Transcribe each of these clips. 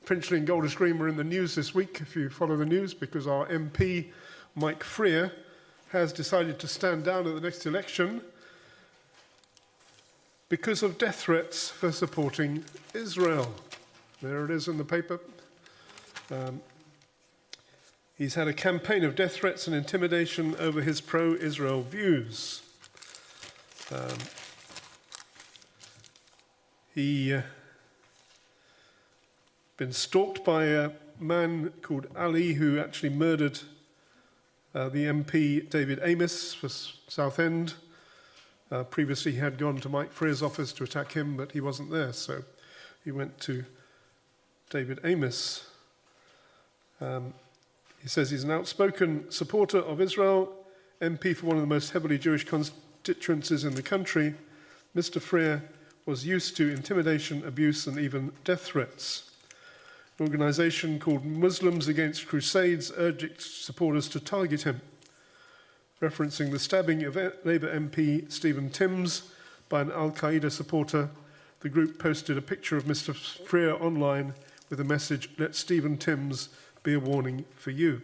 Finchley and Golders Green were in the news this week, if you follow the news, because our MP, Mike Freer, has decided to stand down at the next election because of death threats for supporting Israel. There it is in the paper. He's had a campaign of death threats and intimidation over his pro-Israel views. He been stalked by a man called Ali who actually murdered the MP David Amos for Southend. Previously he had gone to Mike Freer's office to attack him, but he wasn't there, so he went to David Amos. He says he's an outspoken supporter of Israel, MP for one of the most heavily Jewish constituencies in the country. Mr. Freer was used to intimidation, abuse, and even death threats. An organisation called Muslims Against Crusades urged its supporters to target him. Referencing the stabbing of Labour MP Stephen Timms by an Al-Qaeda supporter, the group posted a picture of Mr. Freer online with a message, "Let Stephen Timms be a warning for you."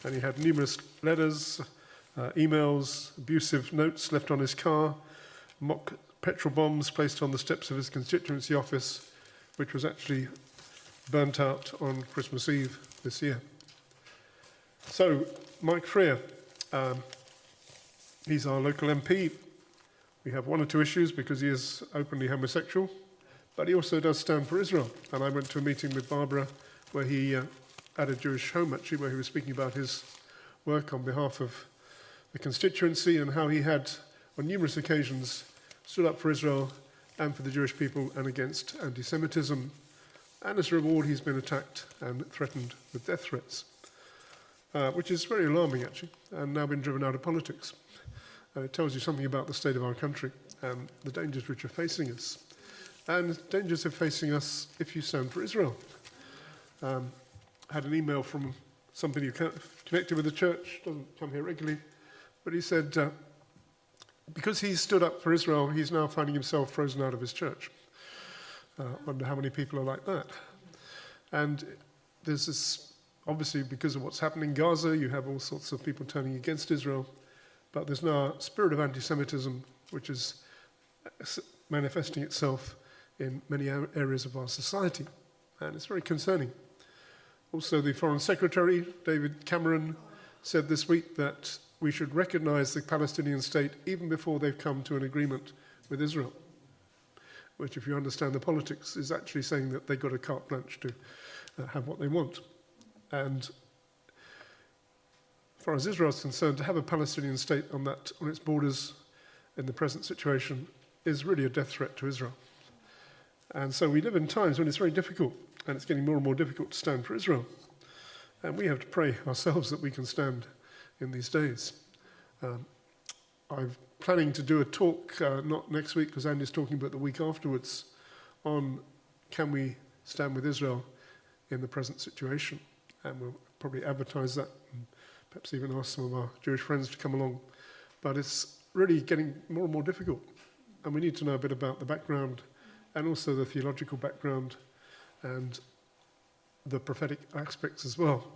And he had numerous letters, emails, abusive notes left on his car, mock petrol bombs placed on the steps of his constituency office, which was actually burnt out on Christmas Eve this year. So, Mike Freer, he's our local MP. We have one or two issues because he is openly homosexual, but he also does stand for Israel. And I went to a meeting with Barbara where he, at a Jewish home actually, where he was speaking about his work on behalf of the constituency and how he had, on numerous occasions, stood up for Israel and for the Jewish people and against anti-Semitism. And as a reward, he's been attacked and threatened with death threats, which is very alarming, actually, and now been driven out of politics. And it tells you something about the state of our country and the dangers which are facing us. And dangers are facing us if you stand for Israel. I had an email from somebody who connected with the church, doesn't come here regularly, but he said, because he's stood up for Israel, he's now finding himself frozen out of his church. Wonder how many people are like that. And there's this, obviously because of what's happening in Gaza, you have all sorts of people turning against Israel, but there's now a spirit of anti-Semitism which is manifesting itself in many areas of our society, and it's very concerning. Also, the Foreign Secretary, David Cameron, said this week that we should recognize the Palestinian state even before they've come to an agreement with Israel, which, if you understand the politics, is actually saying that they've got a carte blanche to have what they want. And as far as Israel is concerned, to have a Palestinian state on its borders in the present situation is really a death threat to Israel. And so we live in times when it's very difficult, and it's getting more and more difficult to stand for Israel. And we have to pray ourselves that we can stand in these days. I'm planning to do a talk, not next week, because Andy's talking about the week afterwards, on can we stand with Israel in the present situation. And we'll probably advertise that, and perhaps even ask some of our Jewish friends to come along. But it's really getting more and more difficult. And we need to know a bit about the background and also the theological background and the prophetic aspects as well.